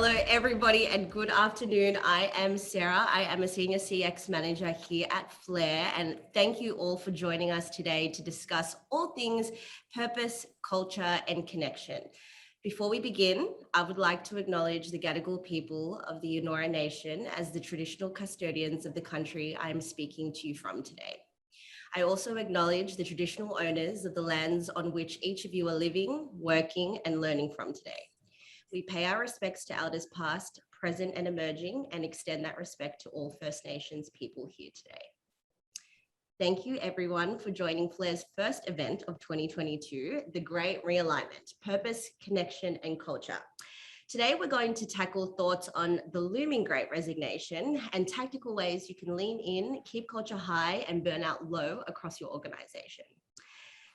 Hello, everybody, and good afternoon. I am Sarah. I am a Senior CX Manager here at Flair, and thank you all for joining us today to discuss all things purpose, culture, and connection. Before we begin, I would like to acknowledge the Gadigal people of the Eora Nation as the traditional custodians of the country I am speaking to you from today. I also acknowledge the traditional owners of the lands on which each of you are living, working, and learning from today. We pay our respects to elders past, present, and emerging, and extend that respect to all First Nations people here today. Thank you, everyone, for joining Flair's first event of 2022, the Great Realignment, Purpose, Connection, and Culture. Today, we're going to tackle thoughts on the looming Great Resignation and tactical ways you can lean in, keep culture high, and burnout low across your organization.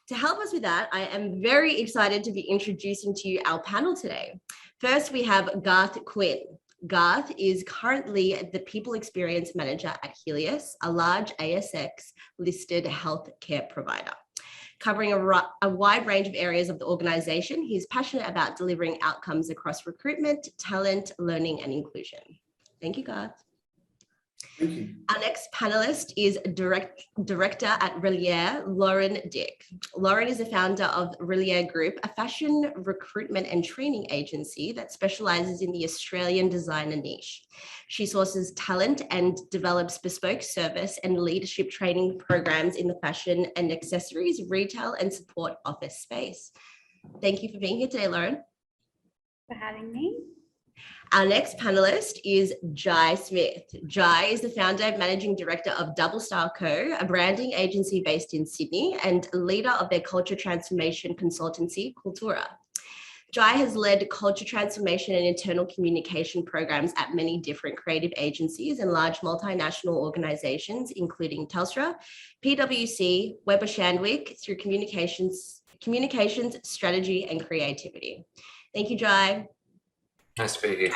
To help us with that, I am very excited to be introducing to you our panel today. First, we have Garth Quinn. Garth is currently the People Experience Manager at Helios, a large ASX-listed healthcare provider. Covering a wide range of areas of the organisation, he's passionate about delivering outcomes across recruitment, talent, learning, and inclusion. Thank you, Garth. Thank you. Our next panelist is Director at Relier, Lauren Dick. Lauren is the founder of Relier Group, a fashion recruitment and training agency that specialises in the Australian designer niche. She sources talent and develops bespoke service and leadership training programs in the fashion and accessories, retail and support office space. Thank you for being here today, Lauren. For having me. Our next panelist is Jai Smith. Jai is the founder and managing director of Double Star Co., a branding agency based in Sydney and leader of their culture transformation consultancy, Cultura. Jai has led culture transformation and internal communication programs at many different creative agencies and large multinational organizations, including Telstra, PwC, Weber Shandwick, through communications, strategy, and creativity. Thank you, Jai. Nice to be here.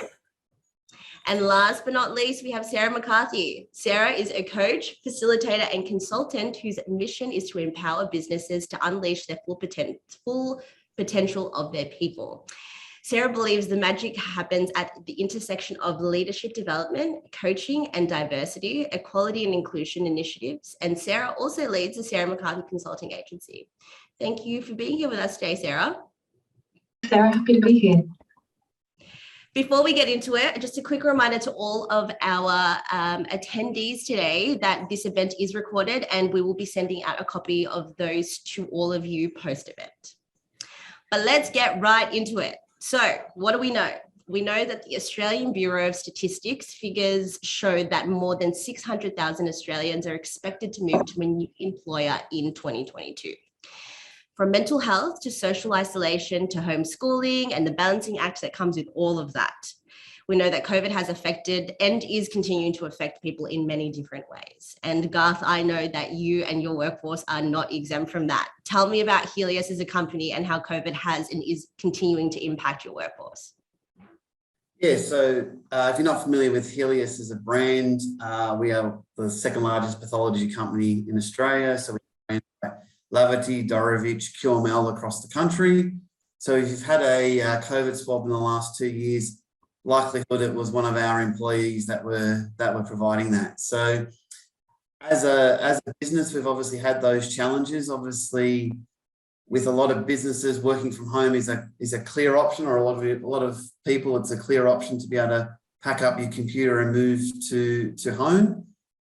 And last but not least, we have Sarah McCarthy. Sarah is a coach, facilitator, and consultant whose mission is to empower businesses to unleash their full potential of their people. Sarah believes the magic happens at the intersection of leadership development, coaching and diversity, equality and inclusion initiatives. And Sarah also leads the Sarah McCarthy Consulting Agency. Thank you for being here with us today, Sarah. Sarah, happy to be here. Before we get into it, just a quick reminder to all of our attendees today that this event is recorded and we will be sending out a copy of those to all of you post-event. But let's get right into it. So what do we know? We know that the Australian Bureau of Statistics figures show that more than 600,000 Australians are expected to move to a new employer in 2022. From mental health to social isolation to homeschooling and the balancing act that comes with all of that. We know that COVID has affected and is continuing to affect people in many different ways. And Garth, I know that you and your workforce are not exempt from that. Tell me about Helios as a company and how COVID has and is continuing to impact your workforce. Yeah, so if you're not familiar with Helios as a brand, we are the second largest pathology company in Australia. So we Lavity, Dorovich, QML across the country. So if you've had a COVID swab in the last 2 years, likelihood it was one of our employees that were providing that. So as a business, we've obviously had those challenges. Obviously, with a lot of businesses, working from home is a clear option, or a lot of people, it's a clear option to be able to pack up your computer and move to home.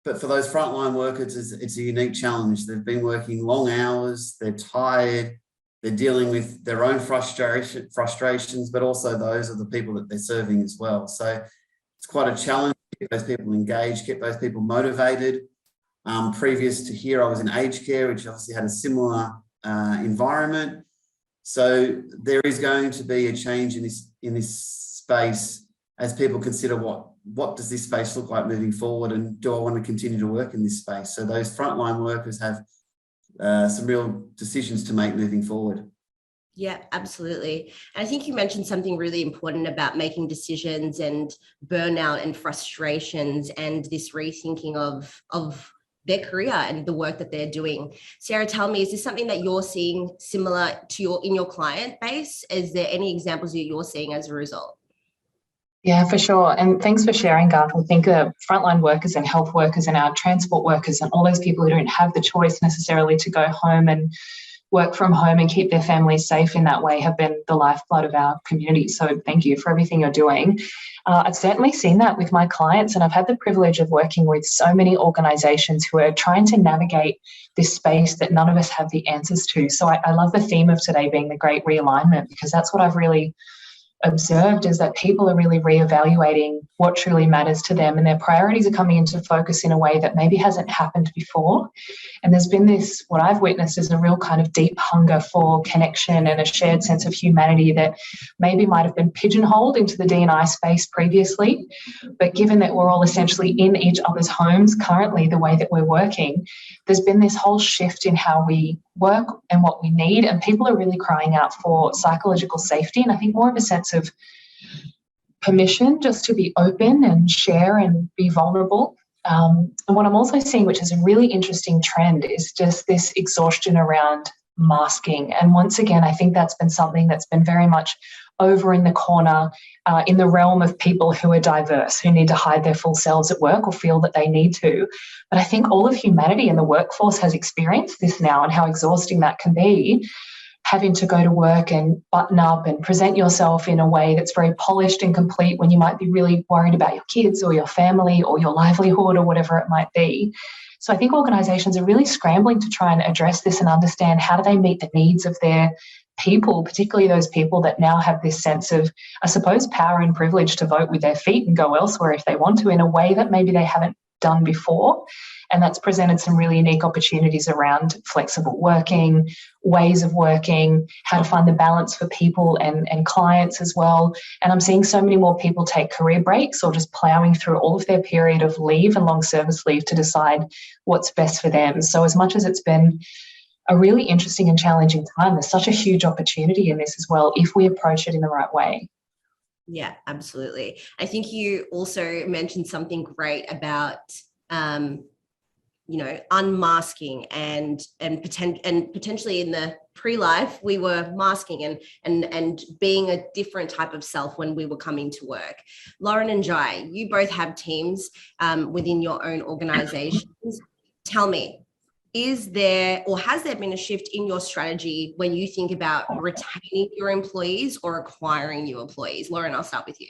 But for those frontline workers, it's a unique challenge. They've been working long hours, they're tired, they're dealing with their own frustrations, but also those of the people that they're serving as well. So it's quite a challenge to get those people engaged, get those people motivated. Previous to here, I was in aged care, which obviously had a similar environment. So there is going to be a change in this space as people consider what does this space look like moving forward, and do I want to continue to work in this space? So those frontline workers have some real decisions to make moving forward. Yeah, absolutely. And I think you mentioned something really important about making decisions and burnout and frustrations and this rethinking of their career and the work that they're doing. Sarah, tell me, is this something that you're seeing similar to in your client base? Is there any examples that you're seeing as a result? Yeah, for sure. And thanks for sharing, Garth. I think frontline workers and health workers and our transport workers and all those people who don't have the choice necessarily to go home and work from home and keep their families safe in that way have been the lifeblood of our community. So thank you for everything you're doing. I've certainly seen that with my clients, and I've had the privilege of working with so many organisations who are trying to navigate this space that none of us have the answers to. So I love the theme of today being the Great Realignment, because that's what I've really observed, is that people are really reevaluating what truly matters to them, and their priorities are coming into focus in a way that maybe hasn't happened before. And there's been this, what I've witnessed is a real kind of deep hunger for connection and a shared sense of humanity that maybe might have been pigeonholed into the D&I space previously. But given that we're all essentially in each other's homes currently, the way that we're working, there's been this whole shift in how we work and what we need, and people are really crying out for psychological safety, and I think more of a sense of permission just to be open and share and be vulnerable. And what I'm also seeing, which is a really interesting trend, is just this exhaustion around masking. And once again, I think that's been something that's been very much over in the corner, in the realm of people who are diverse, who need to hide their full selves at work or feel that they need to. But I think all of humanity in the workforce has experienced this now, and how exhausting that can be, having to go to work and button up and present yourself in a way that's very polished and complete when you might be really worried about your kids or your family or your livelihood or whatever it might be. So I think organisations are really scrambling to try and address this and understand how do they meet the needs of their people, particularly those people that now have this sense of, I suppose, power and privilege to vote with their feet and go elsewhere if they want to, in a way that maybe they haven't done before. And that's presented some really unique opportunities around flexible working, ways of working, how to find the balance for people and clients as well. And I'm seeing so many more people take career breaks or just ploughing through all of their period of leave and long service leave to decide what's best for them. So as much as it's been a really interesting and challenging time, there's such a huge opportunity in this as well if we approach it in the right way. Yeah, absolutely. I think you also mentioned something great about unmasking and potentially in the pre-life we were masking and being a different type of self when we were coming to work. Lauren and Jai, you both have teams within your own organizations. Tell me, is there or has there been a shift in your strategy when you think about retaining your employees or acquiring new employees? Lauren, I'll start with you.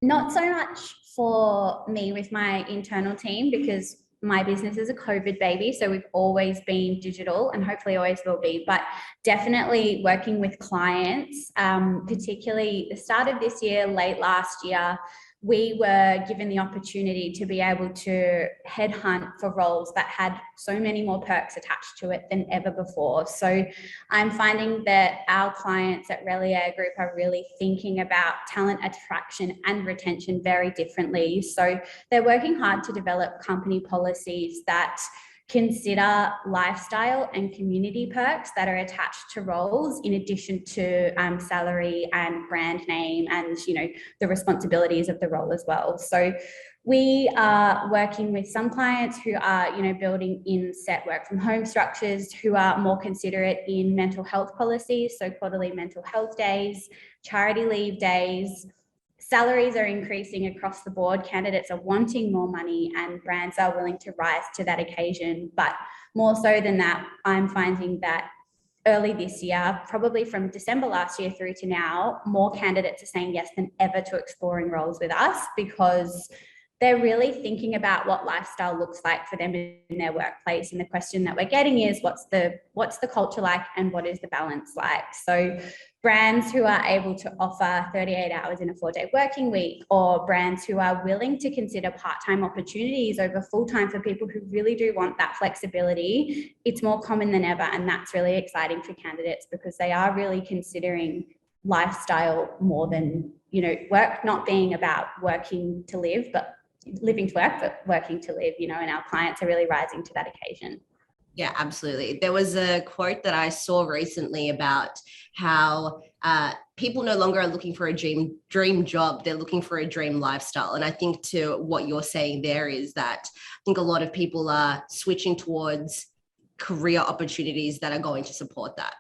Not so much for me with my internal team, because my business is a COVID baby, so we've always been digital and hopefully always will be, but definitely working with clients, particularly the start of this year, late last year, we were given the opportunity to be able to headhunt for roles that had so many more perks attached to it than ever before. So I'm finding that our clients at Relia Group are really thinking about talent attraction and retention very differently. So they're working hard to develop company policies that consider lifestyle and community perks that are attached to roles, in addition to salary and brand name and, the responsibilities of the role as well. So we are working with some clients who are, building in set work from home structures, who are more considerate in mental health policies, so quarterly mental health days, charity leave days. Salaries are increasing across the board. Candidates are wanting more money and brands are willing to rise to that occasion. But more so than that, I'm finding that early this year, probably from December last year through to now, more candidates are saying yes than ever to exploring roles with us, because they're really thinking about what lifestyle looks like for them in their workplace. And the question that we're getting is, what's the culture like and what is the balance like? So brands who are able to offer 38 hours in a 4-day working week, or brands who are willing to consider part-time opportunities over full-time for people who really do want that flexibility, it's more common than ever. And that's really exciting for candidates, because they are really considering lifestyle more than, work not being about working to live, but living to work, but working to live, and our clients are really rising to that occasion. Yeah, absolutely. There was a quote that I saw recently about how people no longer are looking for a dream job. They're looking for a dream lifestyle. And I think to what you're saying there is that I think a lot of people are switching towards career opportunities that are going to support that,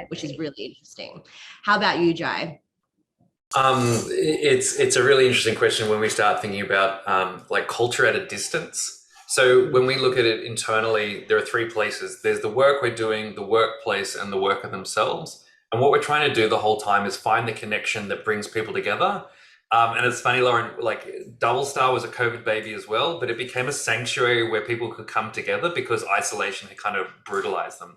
which is really interesting. How about you, Jai? It's a really interesting question when we start thinking about like culture at a distance. So when we look at it internally, there are three places. There's the work we're doing, the workplace, and the worker themselves. And what we're trying to do the whole time is find the connection that brings people together. And it's funny, Lauren, like Double Star was a COVID baby as well, but it became a sanctuary where people could come together because isolation had kind of brutalized them.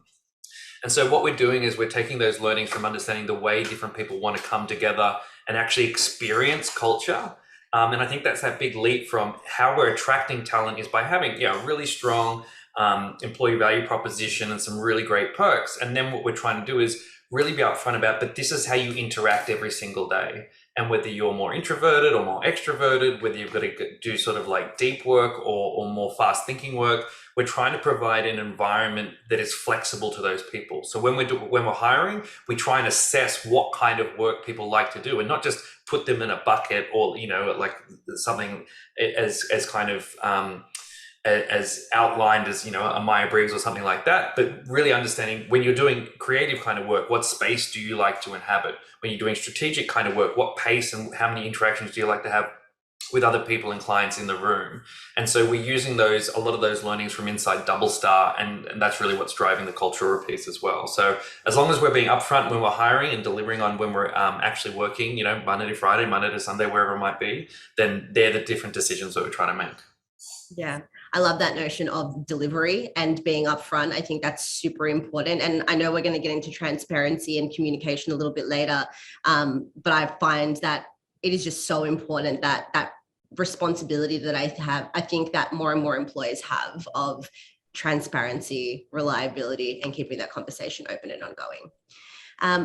And so what we're doing is we're taking those learnings from understanding the way different people want to come together and actually experience culture. And I think that's that big leap from how we're attracting talent is by having a really strong employee value proposition and some really great perks. And then what we're trying to do is really be upfront about, but this is how you interact every single day. And whether you're more introverted or more extroverted, whether you've got to do sort of like deep work or more fast thinking work, we're trying to provide an environment that is flexible to those people. So when we're hiring, we try and assess what kind of work people like to do, and not just put them in a bucket or like something as kind of as outlined as a Myers-Briggs or something like that, but really understanding when you're doing creative kind of work, what space do you like to inhabit? When you're doing strategic kind of work, what pace and how many interactions do you like to have with other people and clients in the room? And so we're using a lot of those learnings from inside Double Star, and that's really what's driving the cultural piece as well. So as long as we're being upfront when we're hiring and delivering on when we're actually working, Monday to Friday, Monday to Sunday, wherever it might be, then they're the different decisions that we're trying to make. Yeah, I love that notion of delivery and being upfront. I think that's super important. And I know we're going to get into transparency and communication a little bit later, but I find that it is just so important that responsibility that I think that more and more employers have of transparency, reliability, and keeping that conversation open and ongoing.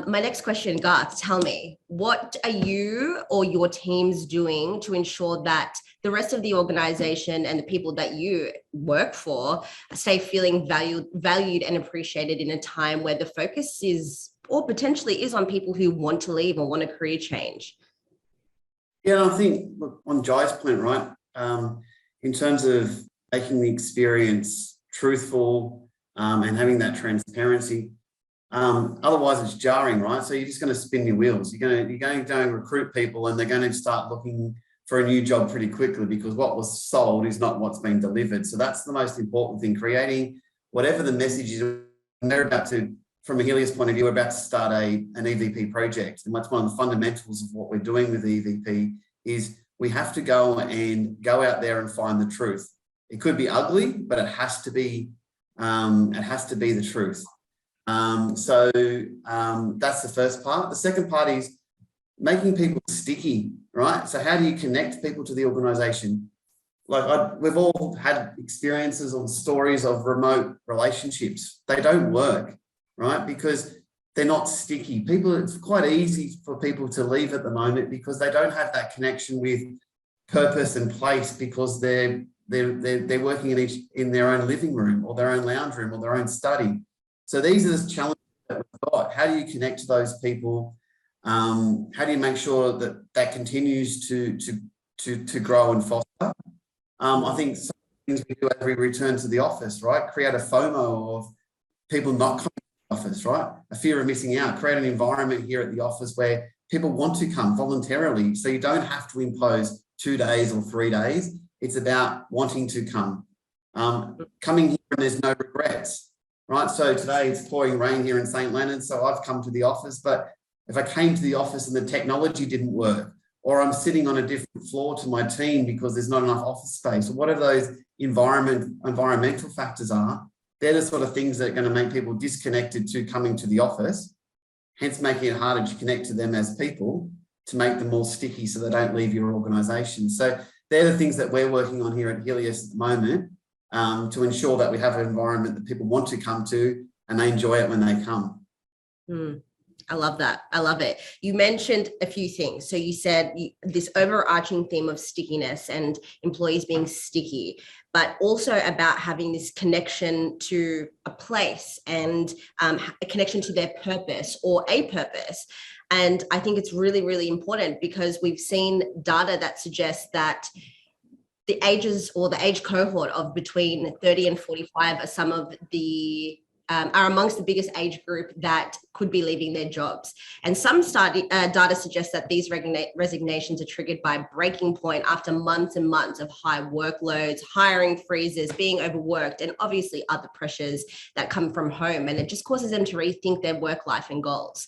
My next question, Garth, tell me, what are you or your teams doing to ensure that the rest of the organization and the people that you work for stay feeling valued and appreciated in a time where the focus is, or potentially is, on people who want to leave or want a career change? Yeah, I think on Jai's point, right, in terms of making the experience truthful and having that transparency, otherwise it's jarring, right? So you're just going to spin your wheels. You're going to recruit people, and they're going to start looking for a new job pretty quickly because what was sold is not what's been delivered. So that's the most important thing, creating whatever the message is. And they're about to, from a Helios point of view, we're about to start an EVP project. And that's one of the fundamentals of what we're doing with EVP is we have to go out there and find the truth. It could be ugly, but it has to be the truth. So that's the first part. The second part is making people sticky, right? So how do you connect people to the organization? We've all had experiences or stories of remote relationships. They don't work, right? Because they're not sticky. It's quite easy for people to leave at the moment because they don't have that connection with purpose and place because they're working in their own living room or their own lounge room or their own study. So these are the challenges that we've got. How do you connect to those people? How do you make sure that continues to grow and foster? I think some things we do as we return to the office, right? Create a FOMO of people not coming to the office, right? A fear of missing out. Create an environment here at the office where people want to come voluntarily. So you don't have to impose 2 days or 3 days. It's about wanting to come. Coming here and there's no regrets. Right, so today it's pouring rain here in St. Leonard, so I've come to the office, but if I came to the office and the technology didn't work, or I'm sitting on a different floor to my team because there's not enough office space, or whatever those environmental factors are, they're the sort of things that are going to make people disconnected to coming to the office, hence making it harder to connect to them as people, to make them more sticky so they don't leave your organisation. So they're the things that we're working on here at Helios at the moment, to ensure that we have an environment that people want to come to and they enjoy it when they come. I love that. I love it. You mentioned a few things. So you said this overarching theme of stickiness and employees being sticky, but also about having this connection to a place and a connection to their purpose or a purpose. And I think it's really, really important because we've seen data that suggests that the ages or the age cohort of between 30 and 45 are some of the are amongst the biggest age group that could be leaving their jobs. And some data suggests that these resignations are triggered by a breaking point after months and months of high workloads, hiring freezes, being overworked, and obviously other pressures that come from home. And it just causes them to rethink their work life and goals.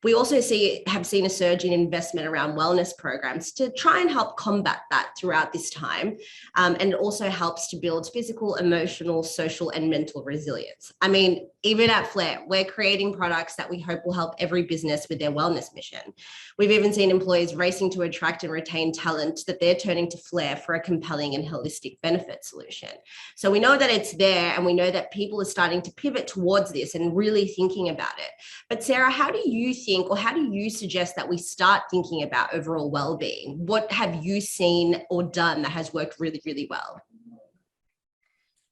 We also have seen a surge in investment around wellness programs to try and help combat that throughout this time. And it also helps to build physical, emotional, social, and mental resilience. I mean, even at Flair, we're creating products that we hope will help every business with their wellness mission. We've even seen employees racing to attract and retain talent that they're turning to Flair for a compelling and holistic benefit solution. So we know that it's there, and we know that people are starting to pivot towards this and really thinking about it. But Sarah, how do you think, or how do you suggest that we start thinking about overall well-being? What have you seen or done that has worked really, really well?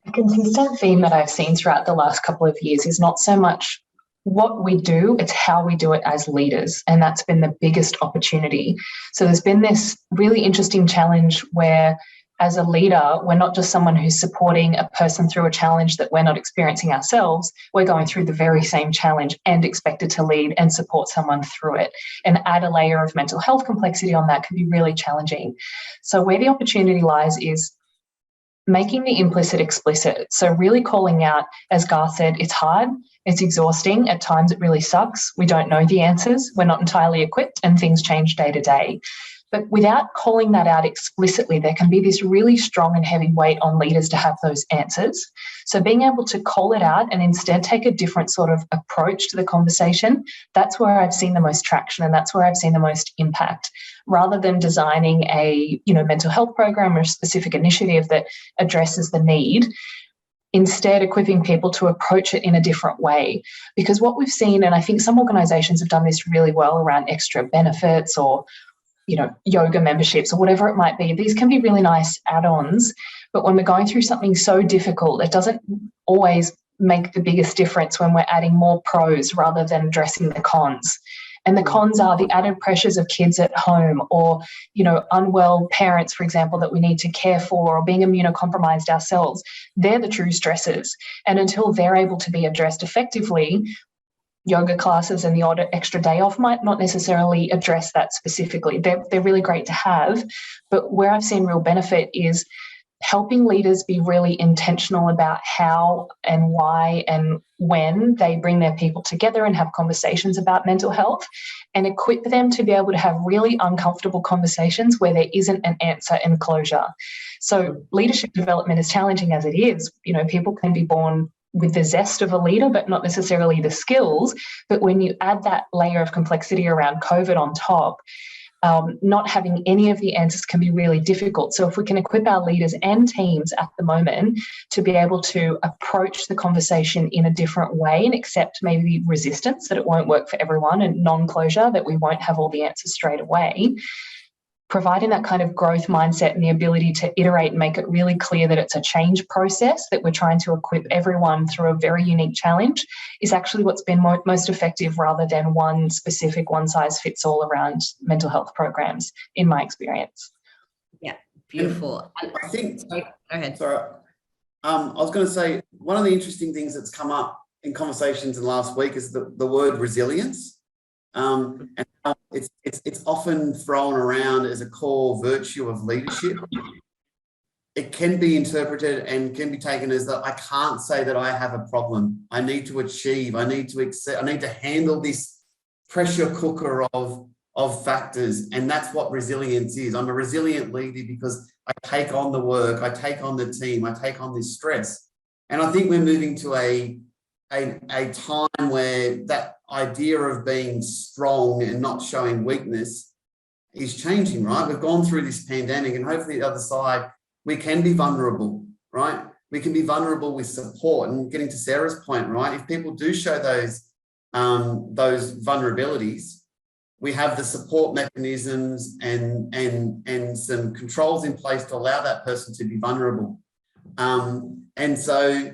A consistent theme that I've seen throughout the last couple of years is not so much what we do, it's how we do it as leaders. And that's been the biggest opportunity. So there's been this really interesting challenge where, as a leader, we're not just someone who's supporting a person through a challenge that we're not experiencing ourselves. We're going through the very same challenge and expected to lead and support someone through it. And add a layer of mental health complexity on that can be really challenging. So where the opportunity lies is making the implicit explicit. So really calling out, as Garth said, it's hard, it's exhausting, at times it really sucks. We don't know the answers, we're not entirely equipped, and things change day to day. But without calling that out explicitly, there can be this really strong and heavy weight on leaders to have those answers. So being able to call it out and instead take a different sort of approach to the conversation, that's where I've seen the most traction, and that's where I've seen the most impact. Rather than designing a mental health program or a specific initiative that addresses the need, instead equipping people to approach it in a different way. Because what we've seen, and I think some organisations have done this really well around extra benefits or yoga memberships or whatever it might be, these can be really nice add-ons. But when we're going through something so difficult, it doesn't always make the biggest difference when we're adding more pros rather than addressing the cons. And the cons are the added pressures of kids at home, or, unwell parents, for example, that we need to care for, or being immunocompromised ourselves. They're the true stressors. And until they're able to be addressed effectively, yoga classes and the odd extra day off might not necessarily address that specifically. They're really great to have, but where I've seen real benefit is helping leaders be really intentional about how and why and when they bring their people together and have conversations about mental health, and equip them to be able to have really uncomfortable conversations where there isn't an answer and closure. So leadership development, as challenging as it is, people can be born with the zest of a leader, but not necessarily the skills. But when you add that layer of complexity around COVID on top, not having any of the answers can be really difficult. So if we can equip our leaders and teams at the moment to be able to approach the conversation in a different way and accept maybe resistance that it won't work for everyone, and non-closure that we won't have all the answers straight away, providing that kind of growth mindset and the ability to iterate and make it really clear that it's a change process, that we're trying to equip everyone through a very unique challenge, is actually what's been most effective, rather than one specific one-size-fits-all around mental health programs, in my experience. Yeah, beautiful. I think, go ahead. Sorry, I was going to say, one of the interesting things that's come up in conversations in the last week is the word resilience. And it's often thrown around as a core virtue of leadership. It can be interpreted and can be taken as that I can't say that I have a problem. I need to achieve. I need to accept. I need to handle this pressure cooker of factors, and that's what resilience is. I'm a resilient leader because I take on the work, I take on the team, I take on this stress, and I think we're moving to a time where that idea of being strong and not showing weakness is changing, right? We've gone through this pandemic, and hopefully the other side, we can be vulnerable, right? We can be vulnerable with support. And getting to Sarah's point, right? If people do show those vulnerabilities, we have the support mechanisms and some controls in place to allow that person to be vulnerable. And so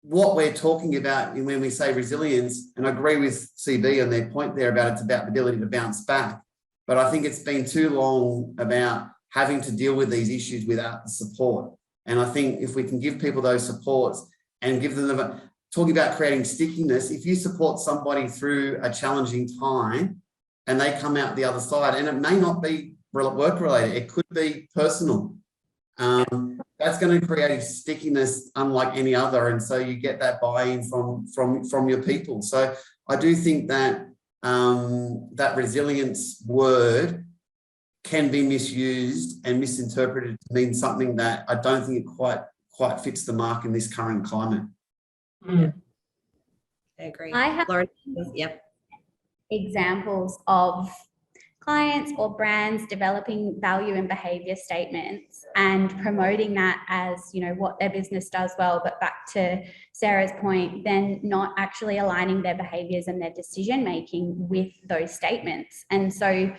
what we're talking about when we say resilience, and I agree with CB on their point there about it's about the ability to bounce back, but I think it's been too long about having to deal with these issues without the support. And I think if we can give people those supports and give them talking about creating stickiness, if you support somebody through a challenging time and they come out the other side, and it may not be work related, it could be personal. That's going to create stickiness unlike any other, and so you get that buy-in from your people. So I do think that that resilience word can be misused and misinterpreted to mean something that I don't think it quite fits the mark in this current climate. Yeah, I agree. I have Lauren, yep. examples of clients or brands developing value and behavior statements and promoting that as, you know, what their business does well, but back to Sarah's point, then not actually aligning their behaviors and their decision making with those statements. And so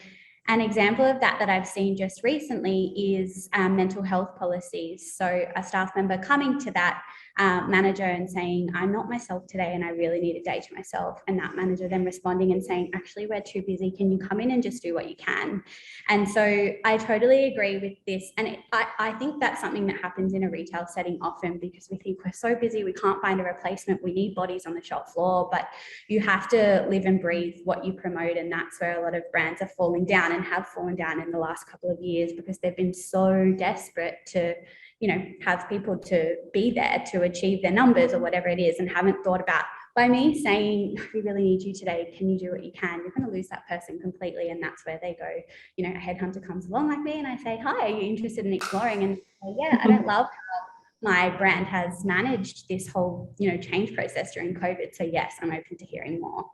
an example of that I've seen just recently is mental health policies. So a staff member coming to that manager and saying, I'm not myself today and I really need a day to myself. And that manager then responding and saying, actually, we're too busy. Can you come in and just do what you can? And so I totally agree with this. And I think that's something that happens in a retail setting often, because we think we're so busy, we can't find a replacement. We need bodies on the shop floor, but you have to live and breathe what you promote. And that's where a lot of brands are falling down and have fallen down in the last couple of years, because they've been so desperate to, you know, have people to be there to achieve their numbers or whatever it is, and haven't thought about, by me saying, we really need you today, can you do what you can? You're going to lose that person completely. And that's where they go, you know, a headhunter comes along like me and I say, hi, are you interested in exploring? And say, yeah, I don't love how my brand has managed this whole, you know, change process during COVID. So yes, I'm open to hearing more.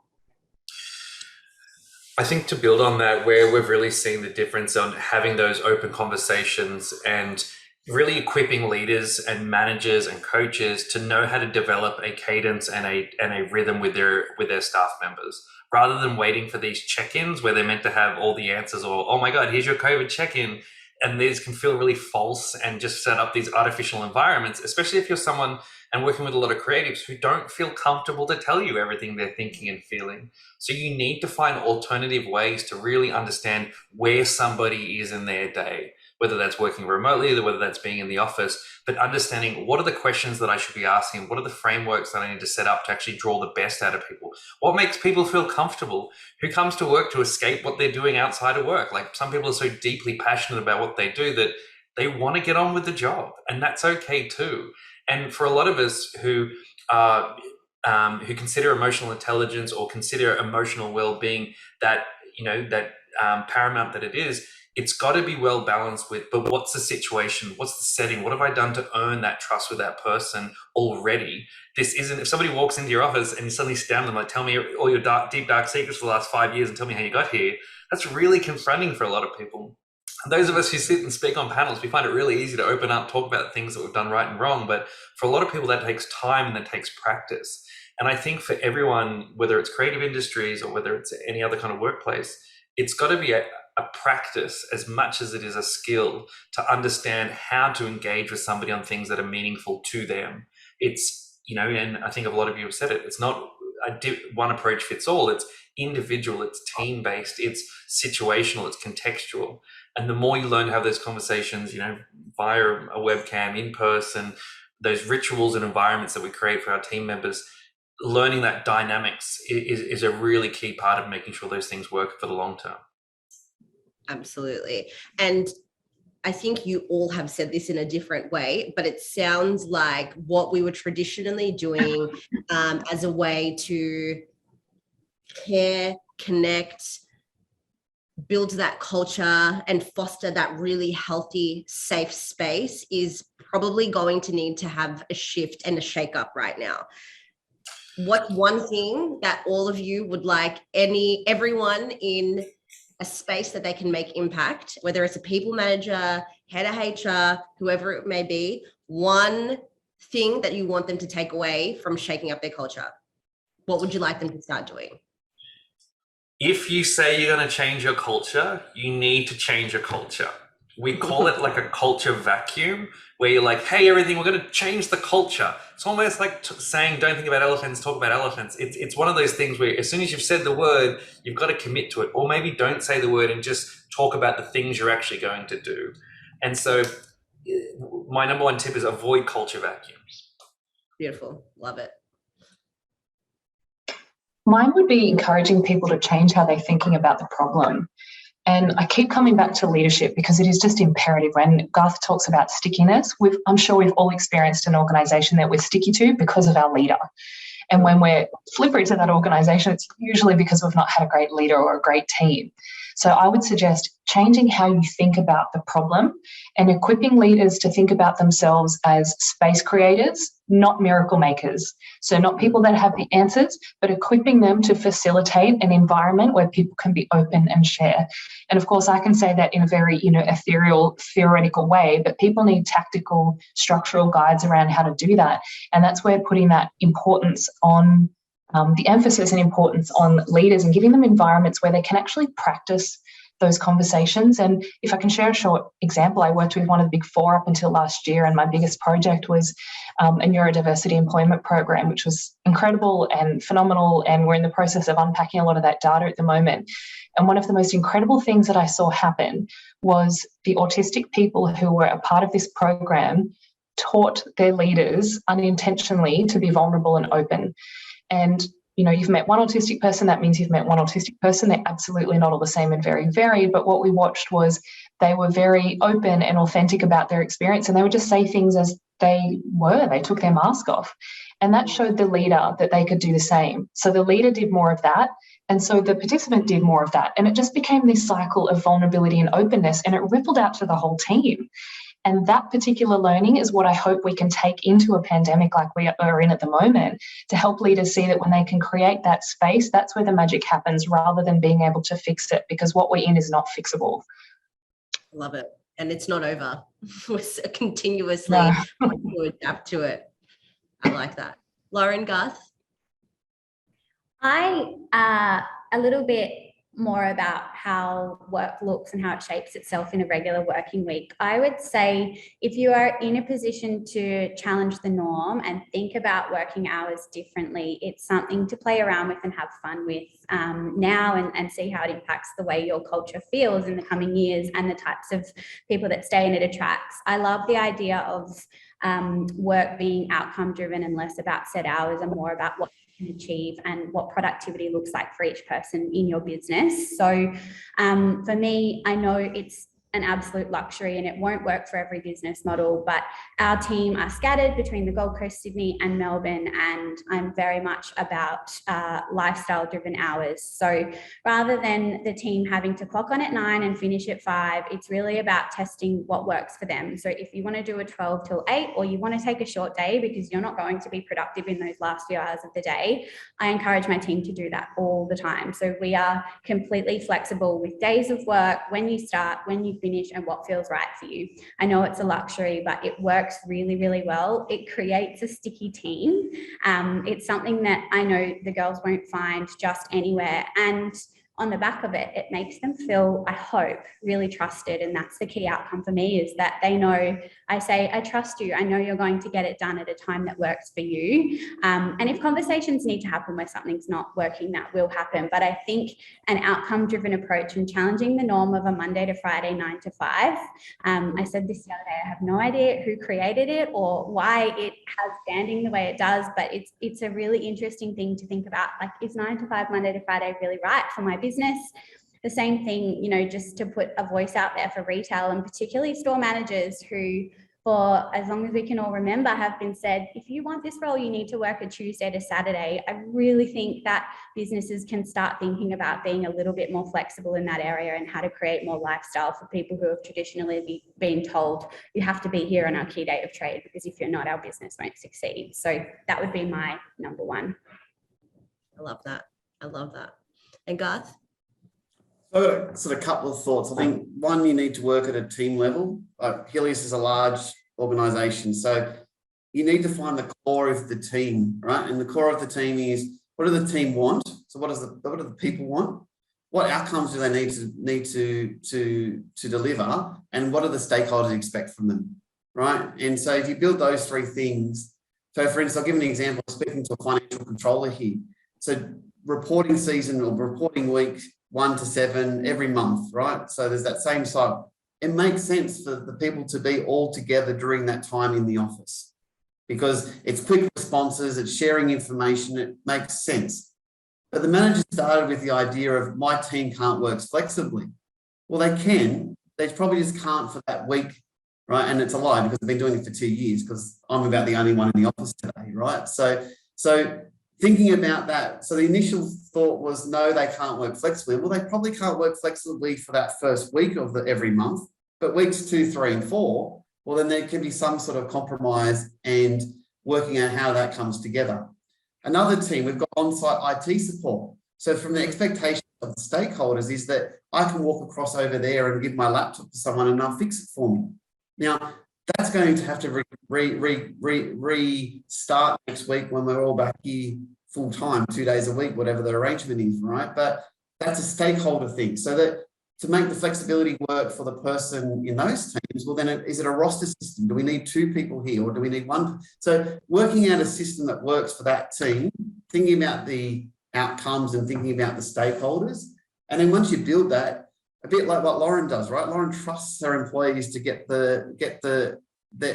I think to build on that, where we've really seen the difference on having those open conversations and really equipping leaders and managers and coaches to know how to develop a cadence and a rhythm with their staff members, rather than waiting for these check-ins where they're meant to have all the answers, or, oh my God, here's your COVID check-in. And these can feel really false and just set up these artificial environments, especially if you're someone and working with a lot of creatives who don't feel comfortable to tell you everything they're thinking and feeling. So you need to find alternative ways to really understand where somebody is in their day, whether that's working remotely, whether that's being in the office, but understanding what are the questions that I should be asking, what are the frameworks that I need to set up to actually draw the best out of people, what makes people feel comfortable, who comes to work to escape what they're doing outside of work. Like, some people are so deeply passionate about what they do that they want to get on with the job, and that's okay too. And for a lot of us who consider emotional intelligence or consider emotional well-being that, you know, that paramount that it is, it's got to be well balanced with, but what's the situation? What's the setting? What have I done to earn that trust with that person already? This isn't, if somebody walks into your office and you suddenly sit down and like, tell me all your deep, dark secrets for the last 5 years and tell me how you got here, that's really confronting for a lot of people. And those of us who sit and speak on panels, we find it really easy to open up, talk about the things that we've done right and wrong. But for a lot of people, that takes time and that takes practice. And I think for everyone, whether it's creative industries or whether it's any other kind of workplace, it's got to be a practice as much as it is a skill to understand how to engage with somebody on things that are meaningful to them. It's, you know, and I think a lot of you have said it, it's not one approach fits all. It's individual, it's team-based, it's situational, it's contextual. And the more you learn to have those conversations, you know, via a webcam, in person, those rituals and environments that we create for our team members, learning that dynamics is a really key part of making sure those things work for the long term. Absolutely. And I think you all have said this in a different way, but it sounds like what we were traditionally doing as a way to care, connect, build that culture and foster that really healthy, safe space is probably going to need to have a shift and a shake up right now. What's one thing that all of you would like everyone in a space that they can make impact, whether it's a people manager, head of HR, whoever it may be, one thing that you want them to take away from shaking up their culture? What would you like them to start doing? If you say you're going to change your culture, you need to change your culture. We call it like a culture vacuum, where you're like, hey, everything, we're going to change the culture. It's almost like saying, don't think about elephants, talk about elephants. It's one of those things where as soon as you've said the word, you've got to commit to it. Or maybe don't say the word and just talk about the things you're actually going to do. And so my number one tip is avoid culture vacuums. Beautiful. Love it. Mine would be encouraging people to change how they're thinking about the problem. And I keep coming back to leadership because it is just imperative. When Garth talks about stickiness, I'm sure we've all experienced an organisation that we're sticky to because of our leader. And when we're slippery to that organisation, it's usually because we've not had a great leader or a great team. So I would suggest changing how you think about the problem and equipping leaders to think about themselves as space creators, not miracle makers. So not people that have the answers, but equipping them to facilitate an environment where people can be open and share. And of course, I can say that in a very, ethereal, theoretical way, but people need tactical, structural guides around how to do that. And that's where putting that importance on the emphasis and importance on leaders and giving them environments where they can actually practice those conversations. And if I can share a short example, I worked with one of the big four up until last year, and my biggest project was a neurodiversity employment program, which was incredible and phenomenal. And we're in the process of unpacking a lot of that data at the moment. And one of the most incredible things that I saw happen was the autistic people who were a part of this program taught their leaders unintentionally to be vulnerable and open. And you've met one autistic person, that means you've met one autistic person. They're absolutely not all the same and very varied, but what we watched was they were very open and authentic about their experience, and they would just say things as they were. They took their mask off, and that showed the leader that they could do the same. So the leader did more of that, and so the participant did more of that, and it just became this cycle of vulnerability and openness, and it rippled out to the whole team. And that particular learning is what I hope we can take into a pandemic like we are in at the moment, to help leaders see that when they can create that space, that's where the magic happens, rather than being able to fix it, because what we're in is not fixable. Love it. And it's not over. We're continuously to adapt to it. I like that. Lauren, Garth? A little bit more about how work looks and how it shapes itself in a regular working week. I would say if you are in a position to challenge the norm and think about working hours differently, it's something to play around with and have fun with now, and see how it impacts the way your culture feels in the coming years and the types of people that stay and it attracts. I love the idea of work being outcome driven and less about set hours and more about what can achieve and what productivity looks like for each person in your business. So for me, I know it's an absolute luxury and it won't work for every business model, but our team are scattered between the Gold Coast, Sydney and Melbourne, and I'm very much about lifestyle driven hours. So rather than the team having to clock on at 9 and finish at 5, it's really about testing what works for them. So if you want to do a 12 till 8, or you want to take a short day because you're not going to be productive in those last few hours of the day, I encourage my team to do that all the time. So we are completely flexible with days of work, when you start, when you finish, and what feels right for you. I know it's a luxury, but it works really, really well. It creates a sticky team. It's something that I know the girls won't find just anywhere. And on the back of it, it makes them feel, I hope, really trusted. And that's the key outcome for me, is that they know, I say, I trust you. I know you're going to get it done at a time that works for you. And if conversations need to happen where something's not working, that will happen. But I think an outcome-driven approach and challenging the norm of a Monday to Friday, 9 to 5. I said this the other day, I have no idea who created it or why it has standing the way it does, but it's a really interesting thing to think about. Like, is 9 to 5, Monday to Friday really right for my business? The same thing, just to put a voice out there for retail, and particularly store managers who, for as long as we can all remember, have been said, if you want this role, you need to work a Tuesday to Saturday. I really think that businesses can start thinking about being a little bit more flexible in that area and how to create more lifestyle for people who have traditionally been told you have to be here on our key date of trade, because if you're not, our business won't succeed. So that would be my number one. I love that. I love that. And Garth? So I've got sort of a couple of thoughts. I think one, you need to work at a team level. Helios is a large organisation, so you need to find the core of the team, right? And the core of the team is, what do the team want? So what do the people want? What outcomes do they need to deliver? And what do the stakeholders expect from them, right? And so if you build those three things, so for instance, I'll give an example. I'm speaking to a financial controller here. So reporting season or reporting week 1 to 7 every month, right? So there's that same cycle. It makes sense for the people to be all together during that time in the office, because it's quick responses, it's sharing information, it makes sense. But the manager started with the idea of my team can't work flexibly. Well, they can. They probably just can't for that week, right? And it's a lie because I've been doing it for 2 years because I'm about the only one in the office today, right? So thinking about that, so the initial thought was, no, they can't work flexibly. Well, they probably can't work flexibly for that first week of every month, but weeks 2, 3, and 4, well, then there can be some sort of compromise and working out how that comes together. Another team, we've got on-site IT support. So from the expectation of the stakeholders is that I can walk across over there and give my laptop to someone and they'll fix it for me. Now, that's going to have to restart next week when we're all back here full time, 2 days a week, whatever the arrangement is, right? But that's a stakeholder thing. So that to make the flexibility work for the person in those teams, well, then is it a roster system? Do we need 2 people here or do we need 1? So working out a system that works for that team, thinking about the outcomes and thinking about the stakeholders. And then once you build that, a bit like what Lauren does, right? Lauren trusts her employees to get the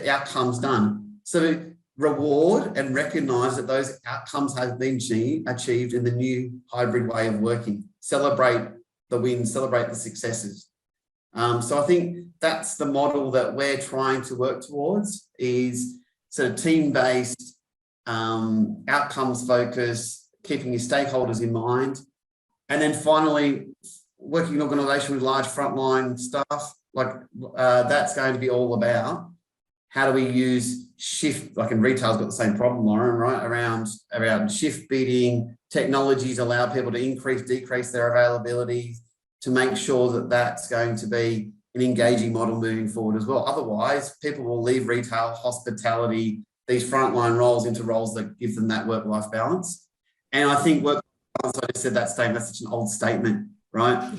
outcomes done. So reward and recognise that those outcomes have been achieved in the new hybrid way of working. Celebrate the wins, celebrate the successes. So I think that's the model that we're trying to work towards, is sort of team-based, outcomes focused, keeping your stakeholders in mind. And then finally, working in organisation with large frontline staff, that's going to be all about how do we use shift, like in retail's got the same problem, Lauren, right? Around shift bidding, technologies allow people to increase, decrease their availability to make sure that that's going to be an engaging model moving forward as well. Otherwise, people will leave retail, hospitality, these frontline roles into roles that give them that work-life balance. And I think work balance, I just said that statement, that's such an old statement, right?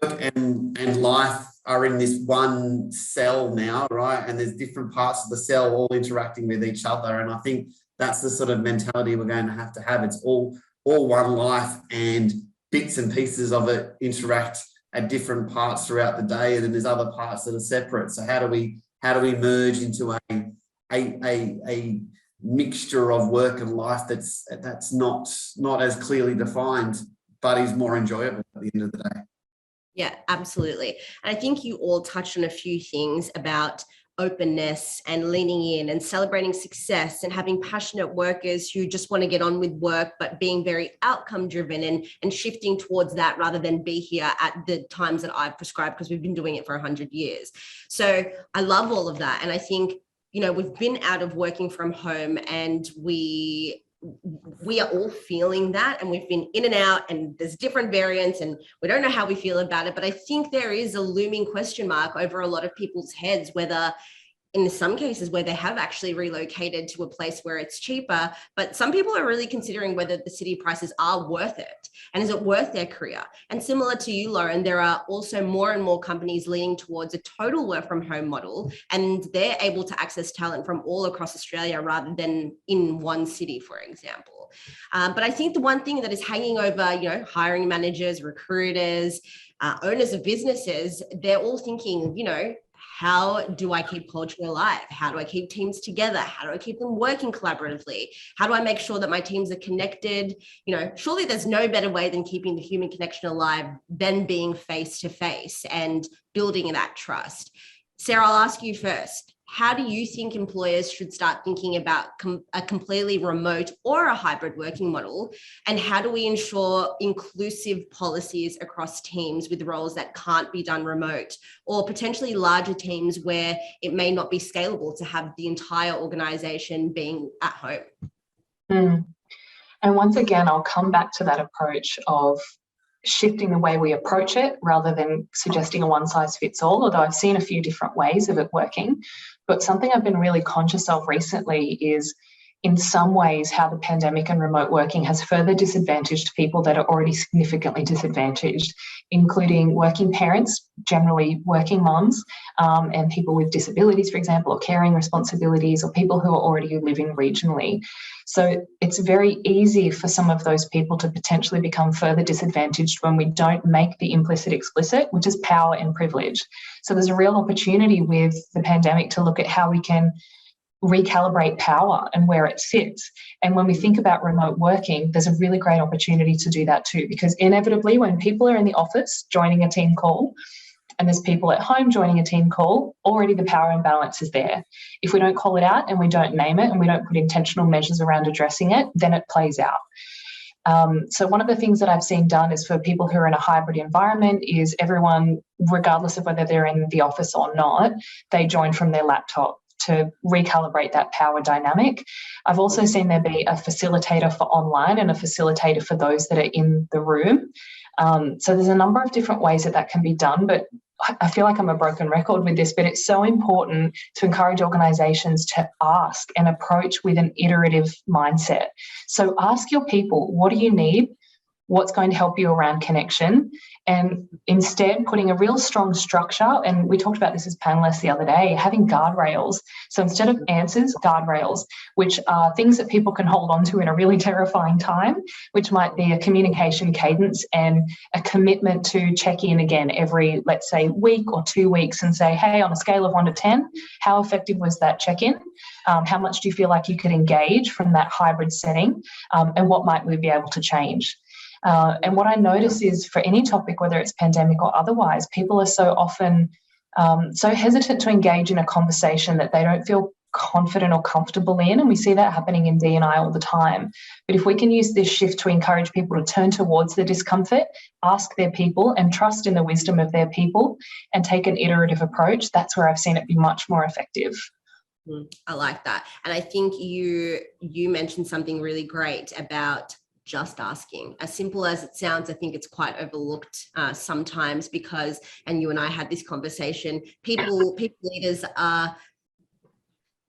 Work and life are in this one cell now, right? And there's different parts of the cell all interacting with each other. And I think that's the sort of mentality we're going to have. It's all one life, and bits and pieces of it interact at different parts throughout the day. And then there's other parts that are separate. So how do we merge into a mixture of work and life that's not as clearly defined, but is more enjoyable at the end of the day? Yeah, absolutely. And I think you all touched on a few things about openness and leaning in and celebrating success and having passionate workers who just want to get on with work, but being very outcome driven and shifting towards that rather than be here at the times that I've prescribed, because we've been doing it for 100 years. So I love all of that. And I think, we've been out of working from home, and we are all feeling that, and we've been in and out, and there's different variants, and we don't know how we feel about it. But I think there is a looming question mark over a lot of people's heads, whether in some cases where they have actually relocated to a place where it's cheaper, but some people are really considering whether the city prices are worth it, and is it worth their career? And similar to you, Lauren, there are also more and more companies leaning towards a total work from home model, and they're able to access talent from all across Australia rather than in one city, for example. But I think the one thing that is hanging over, hiring managers, recruiters, owners of businesses, they're all thinking, how do I keep culture alive? How do I keep teams together? How do I keep them working collaboratively? How do I make sure that my teams are connected? Surely there's no better way than keeping the human connection alive than being face to face and building that trust. Sarah, I'll ask you first. How do you think employers should start thinking about a completely remote or a hybrid working model? And how do we ensure inclusive policies across teams with roles that can't be done remote, or potentially larger teams where it may not be scalable to have the entire organization being at home? And once again, I'll come back to that approach of shifting the way we approach it rather than suggesting a one size fits all, although I've seen a few different ways of it working. But something I've been really conscious of recently is, in some ways, how the pandemic and remote working has further disadvantaged people that are already significantly disadvantaged, including working parents, generally working mums, and people with disabilities, for example, or caring responsibilities, or people who are already living regionally. So it's very easy for some of those people to potentially become further disadvantaged when we don't make the implicit explicit, which is power and privilege. So there's a real opportunity with the pandemic to look at how we can recalibrate power and where it sits. And when we think about remote working, there's a really great opportunity to do that too, because inevitably when people are in the office joining a team call and there's people at home joining a team call, already the power imbalance is there. If we don't call it out and we don't name it and we don't put intentional measures around addressing it, then it plays out. So one of the things that I've seen done is for people who are in a hybrid environment is everyone, regardless of whether they're in the office or not, they join from their laptop to recalibrate that power dynamic. I've also seen there be a facilitator for online and a facilitator for those that are in the room. So there's a number of different ways that can be done, but I feel like I'm a broken record with this, but it's so important to encourage organisations to ask and approach with an iterative mindset. So ask your people, what do you need? What's going to help you around connection? And instead putting a real strong structure, and we talked about this as panelists the other day, having guardrails. So instead of answers, guardrails, which are things that people can hold on to in a really terrifying time, which might be a communication cadence and a commitment to check in again every, let's say, week or 2 weeks and say, hey, on a scale of 1 to 10, how effective was that check-in? How much do you feel like you could engage from that hybrid setting? And what might we be able to change? And what I notice is for any topic, whether it's pandemic or otherwise, people are so often so hesitant to engage in a conversation that they don't feel confident or comfortable in. And we see that happening in D&I all the time. But if we can use this shift to encourage people to turn towards the discomfort, ask their people and trust in the wisdom of their people and take an iterative approach, that's where I've seen it be much more effective. I like that. And I think you mentioned something really great about just asking. As simple as it sounds, I think it's quite overlooked sometimes because, and you and I had this conversation, people leaders are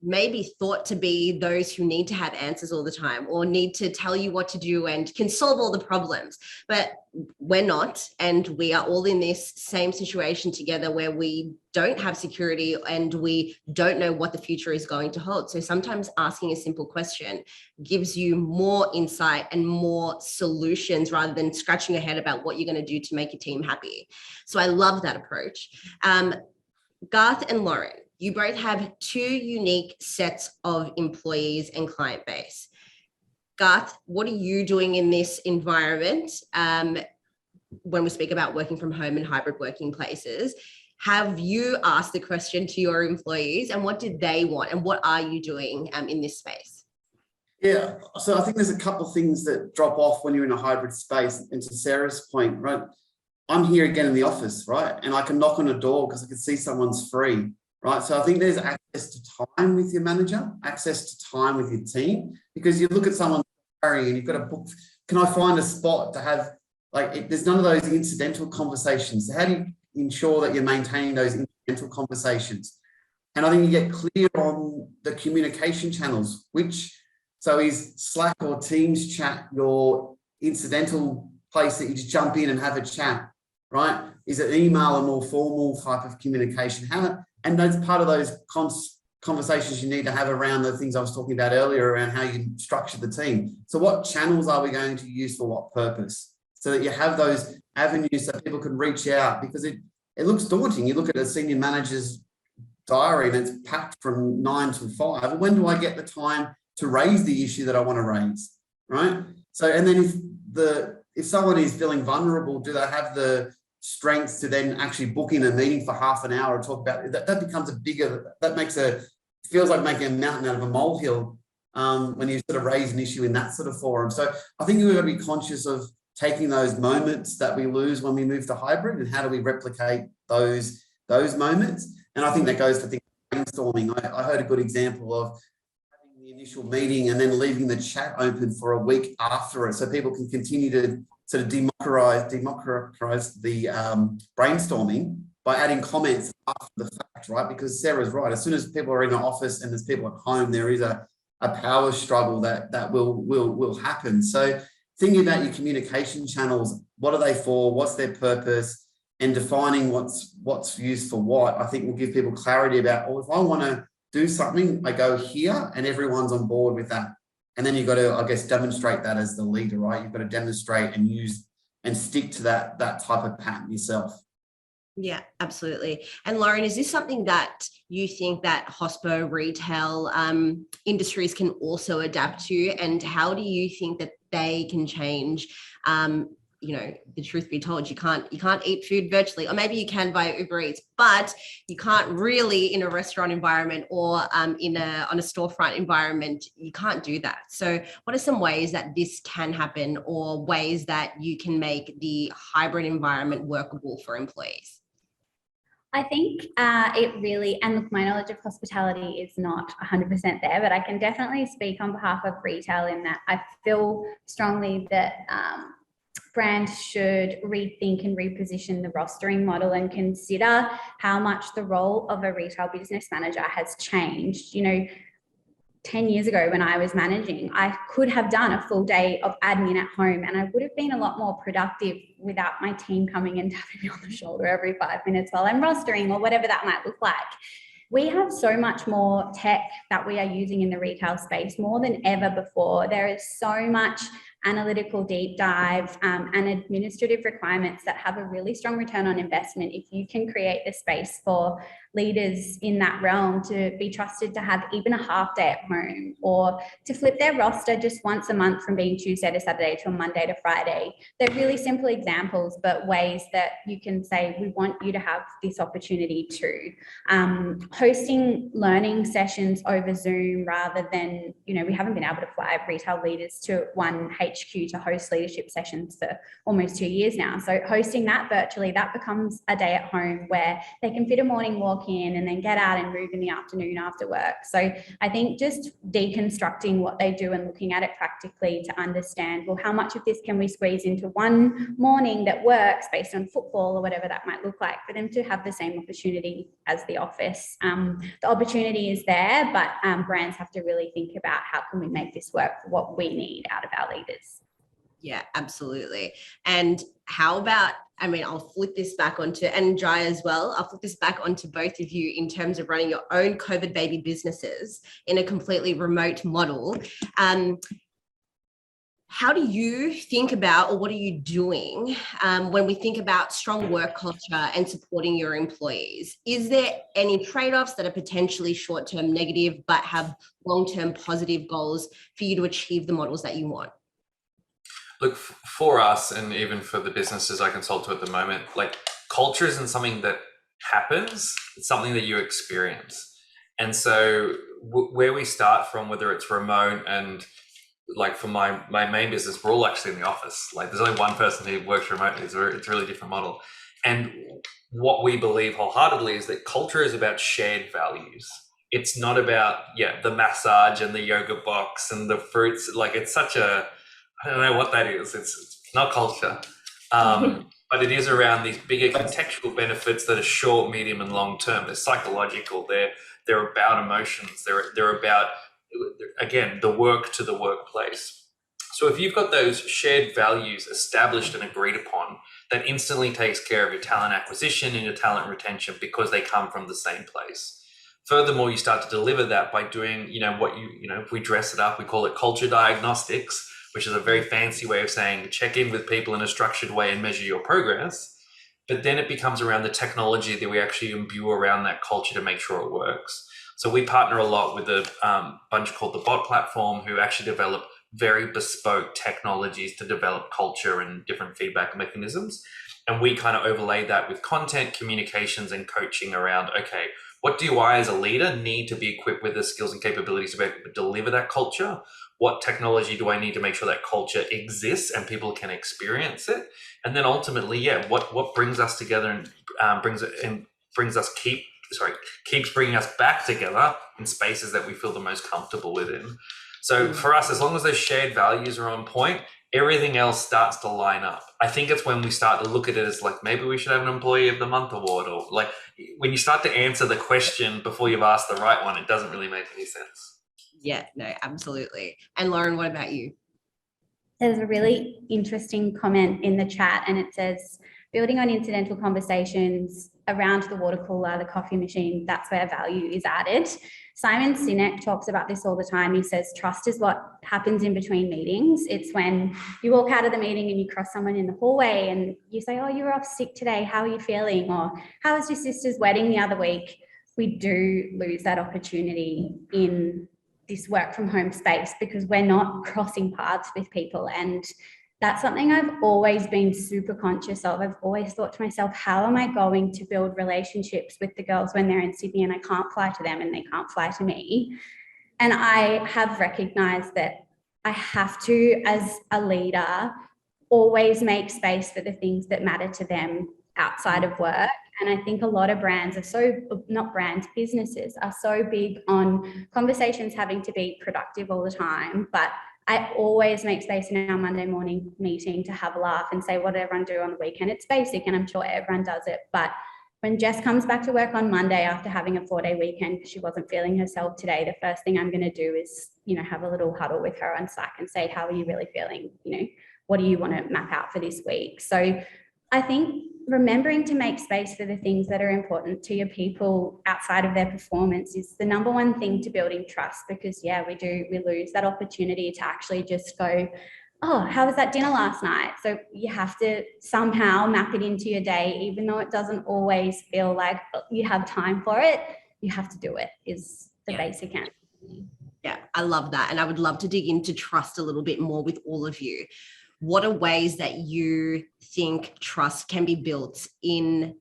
maybe thought to be those who need to have answers all the time or need to tell you what to do and can solve all the problems. But we're not, and we are all in this same situation together where we don't have security and we don't know what the future is going to hold. So sometimes asking a simple question gives you more insight and more solutions rather than scratching your head about what you're going to do to make your team happy. So I love that approach. Garth and Lauren, you both have 2 unique sets of employees and client base. Garth, what are you doing in this environment when we speak about working from home and hybrid working places? Have you asked the question to your employees and what did they want and what are you doing in this space? Yeah, so I think there's a couple of things that drop off when you're in a hybrid space. And to Sarah's point, right, I'm here again in the office, right? And I can knock on a door because I can see someone's free. Right, so I think there's access to time with your manager, access to time with your team, because you look at someone and you've got to book. Can I find a spot to have? There's none of those incidental conversations. So how do you ensure that you're maintaining those incidental conversations? And I think you get clear on the communication channels. So is Slack or Teams chat your incidental place that you just jump in and have a chat? Right? Is it email a more formal type of communication? And that's part of those conversations you need to have around the things I was talking about earlier around how you structure the team. So what channels are we going to use for what purpose? So that you have those avenues so people can reach out, because it looks daunting. You look at a senior manager's diary and it's packed from 9 to 5. When do I get the time to raise the issue that I want to raise, right? So, and then if someone is feeling vulnerable, do they have the strengths to then actually book in a meeting for half an hour and talk about it? That becomes feels like making a mountain out of a molehill when you sort of raise an issue in that sort of forum. So I think we've got to be conscious of taking those moments that we lose when we move to hybrid and how do we replicate those moments. And I think that goes for things like brainstorming. I heard a good example of having the initial meeting and then leaving the chat open for a week after it so people can continue to sort of democratize the brainstorming by adding comments after the fact, right? Because Sarah's right. As soon as people are in an office and there's people at home, there is a power struggle that will happen. So thinking about your communication channels, what are they for? What's their purpose? And defining what's used for what, I think will give people clarity about, if I want to do something, I go here and everyone's on board with that. And then you've got to, I guess, demonstrate that as the leader, right? You've got to demonstrate and use and stick to that type of pattern yourself. Yeah, absolutely. And Lauren, is this something that you think that hospo retail industries can also adapt to? And how do you think that they can change? The truth be told, you can't eat food virtually, or maybe you can via Uber Eats, but you can't really in a restaurant environment or on a storefront environment. You can't do that. So, what are some ways that this can happen, or ways that you can make the hybrid environment workable for employees? I think it really, and look, my knowledge of hospitality is not 100% there, but I can definitely speak on behalf of retail in that I feel strongly that brands should rethink and reposition the rostering model and consider how much the role of a retail business manager has changed. 10 years ago when I was managing, I could have done a full day of admin at home and I would have been a lot more productive without my team coming and tapping me on the shoulder every 5 minutes while I'm rostering or whatever that might look like. We have so much more tech that we are using in the retail space more than ever before. There is so much analytical deep dive and administrative requirements that have a really strong return on investment if you can create the space for leaders in that realm to be trusted to have even a half day at home, or to flip their roster just once a month from being Tuesday to Saturday to a Monday to Friday. They're really simple examples, but ways that you can say, we want you to have this opportunity too. Hosting learning sessions over Zoom rather than, we haven't been able to fly retail leaders to one HQ to host leadership sessions for almost 2 years now. So hosting that virtually, that becomes a day at home where they can fit a morning walk in and then get out and move in the afternoon after work. So I think just deconstructing what they do and looking at it practically to understand, well, how much of this can we squeeze into one morning that works based on football or whatever that might look like, for them to have the same opportunity as the office. The opportunity is there, but brands have to really think about how can we make this work for what we need out of our leaders. Yeah, absolutely. And how about, I'll flip this back onto, and Jai as well, I'll flip this back onto both of you in terms of running your own COVID baby businesses in a completely remote model. How do you think about, or what are you doing when we think about strong work culture and supporting your employees? Is there any trade-offs that are potentially short-term negative but have long-term positive goals for you to achieve the models that you want? Look, for us, and even for the businesses I consult to at the moment, like, culture isn't something that happens, it's something that you experience. And so where we start from, whether it's remote, and like for my main business, we're all actually in the office. Like, there's only one person who works remotely. It's a really different model. And what we believe wholeheartedly is that culture is about shared values. It's not about, the massage and the yoga box and the fruits. Like, it's such a, I don't know what that is. It's not culture. But it is around these bigger contextual benefits that are short, medium, and long term. They're psychological. They're about emotions. They're about, again, the work to the workplace. So if you've got those shared values established and agreed upon, that instantly takes care of your talent acquisition and your talent retention because they come from the same place. Furthermore, you start to deliver that by doing, if we dress it up, we call it culture diagnostics, which is a very fancy way of saying check in with people in a structured way and measure your progress. But then it becomes around the technology that we actually imbue around that culture to make sure it works. So we partner a lot with a bunch called the Bot Platform, who actually develop very bespoke technologies to develop culture and different feedback mechanisms. And we kind of overlay that with content, communications, and coaching around, okay, what do I as a leader need to be equipped with the skills and capabilities to be able to deliver that culture? What technology do I need to make sure that culture exists and people can experience it? And then ultimately, what brings us together and keeps bringing us back together in spaces that we feel the most comfortable within. So for us, as long as those shared values are on point, everything else starts to line up. I think it's when we start to look at it as like, maybe we should have an Employee of the Month award, or like when you start to answer the question before you've asked the right one, it doesn't really make any sense. Yeah, no, absolutely. And Lauren, what about you? There's a really interesting comment in the chat, and it says, building on incidental conversations around the water cooler, the coffee machine, that's where value is added. Simon Sinek talks about this all the time. He says trust is what happens in between meetings. It's when you walk out of the meeting and you cross someone in the hallway and you say, oh, you were off sick today, how are you feeling? Or how was your sister's wedding the other week? We do lose that opportunity in this work from home space because we're not crossing paths with people. And that's something I've always been super conscious of. I've always thought to myself, how am I going to build relationships with the girls when they're in Sydney and I can't fly to them and they can't fly to me? And I have recognized that I have to, as a leader, always make space for the things that matter to them outside of work. And I think a lot of brands businesses are so big on conversations having to be productive all the time, but I always make space in our Monday morning meeting to have a laugh and say what everyone do on the weekend. It's basic and I'm sure everyone does it. But when Jess comes back to work on Monday after having a 4-day weekend because she wasn't feeling herself today, the first thing I'm going to do is, have a little huddle with her on Slack and say, how are you really feeling? What do you want to map out for this week? So I think remembering to make space for the things that are important to your people outside of their performance is the number one thing to building trust, because we lose that opportunity to actually just go, oh, how was that dinner last night? So you have to somehow map it into your day, even though it doesn't always feel like you have time for it. You have to do it is the basic answer. Yeah, I love that. And I would love to dig into trust a little bit more with all of you. What are ways that you think trust can be built in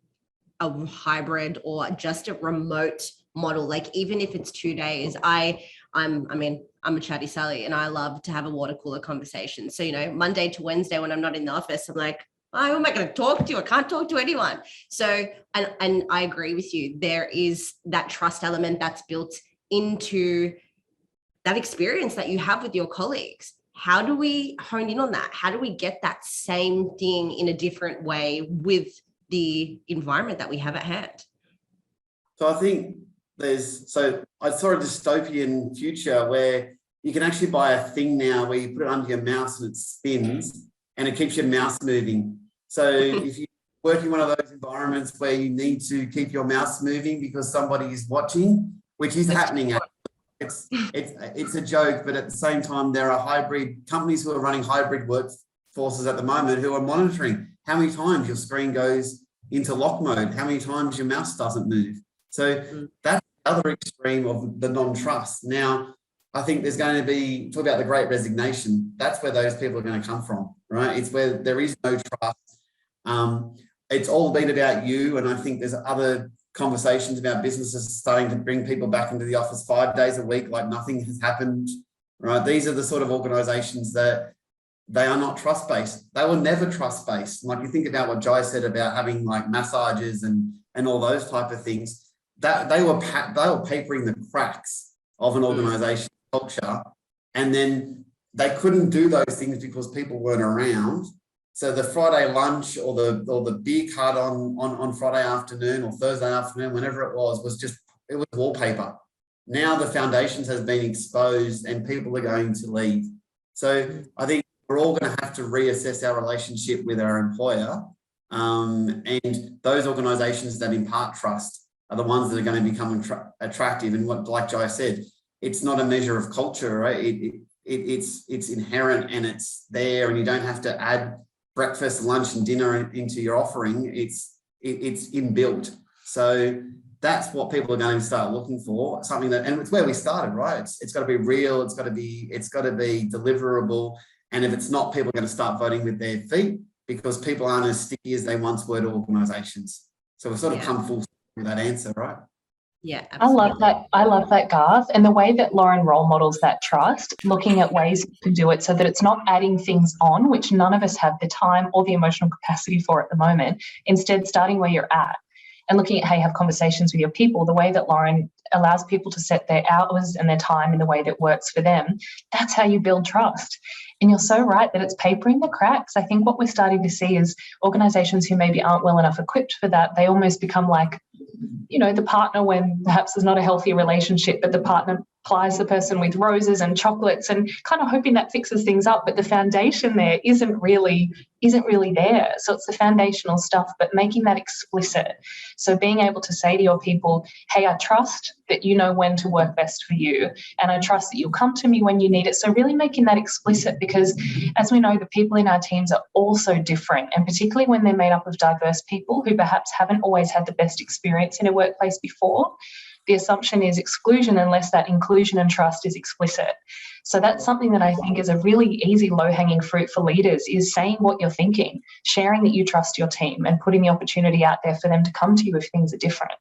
a hybrid or just a remote model? Like, even if it's 2 days, I'm a chatty Sally and I love to have a water cooler conversation. So, Monday to Wednesday when I'm not in the office, I'm like, oh, who am I going to talk to? I can't talk to anyone. So, and I agree with you. There is that trust element that's built into that experience that you have with your colleagues. How do we hone in on that? How do we get that same thing in a different way with the environment that we have at hand? So I think I saw a dystopian future where you can actually buy a thing now where you put it under your mouse and it spins and it keeps your mouse moving. So if you're working in one of those environments where you need to keep your mouse moving because somebody is watching, which is happening. It's a joke, but at the same time, there are hybrid companies who are running hybrid workforces at the moment who are monitoring how many times your screen goes into lock mode, how many times your mouse doesn't move. So that's the other extreme of the non-trust. Now, I think there's going to be, talk about the Great Resignation, that's where those people are going to come from, right? It's where there is no trust. It's all been about you, and I think there's other conversations about businesses starting to bring people back into the office 5 days a week like nothing has happened, right? These are the sort of organizations that they are not trust-based. They were never trust-based. Like, you think about what Jai said about having like massages and all those type of things, that they were papering the cracks of an organization culture, and then they couldn't do those things because people weren't around. So the Friday lunch or the beer cart on Friday afternoon or Thursday afternoon, whenever it was wallpaper. Now the foundations has been exposed and people are going to leave. So I think we're all going to have to reassess our relationship with our employer. And those organizations that impart trust are the ones that are going to become attractive. And what, like Jai said, it's not a measure of culture, right? It's inherent and it's there, and you don't have to add breakfast, lunch, and dinner into your offering. It's inbuilt. So that's what people are going to start looking for. Something that, and it's where we started, right? It's got to be real. It's got to be deliverable. And if it's not, people are going to start voting with their feet because people aren't as sticky as they once were to organizations. So we've sort of come full circle with that answer, right? Yeah, absolutely. I love that, Garth. And the way that Lauren role models that trust, looking at ways to do it so that it's not adding things on, which none of us have the time or the emotional capacity for at the moment. Instead, starting where you're at and looking at how you have conversations with your people, the way that Lauren allows people to set their hours and their time in the way that works for them, that's how you build trust. And you're so right that it's papering the cracks. I think what we're starting to see is organisations who maybe aren't well enough equipped for that, they almost become like, you know, the partner when perhaps there's not a healthy relationship, but the partner plies the person with roses and chocolates and kind of hoping that fixes things up, but the foundation there isn't really there. So it's the foundational stuff, but making that explicit. So being able to say to your people, hey, I trust that you know when to work best for you, and I trust that you'll come to me when you need it. So really making that explicit, because as we know, the people in our teams are all so different, and particularly when they're made up of diverse people who perhaps haven't always had the best experience in a workplace before. The assumption is exclusion unless that inclusion and trust is explicit. So that's something that I think is a really easy low-hanging fruit for leaders, is saying what you're thinking, sharing that you trust your team, and putting the opportunity out there for them to come to you if things are different.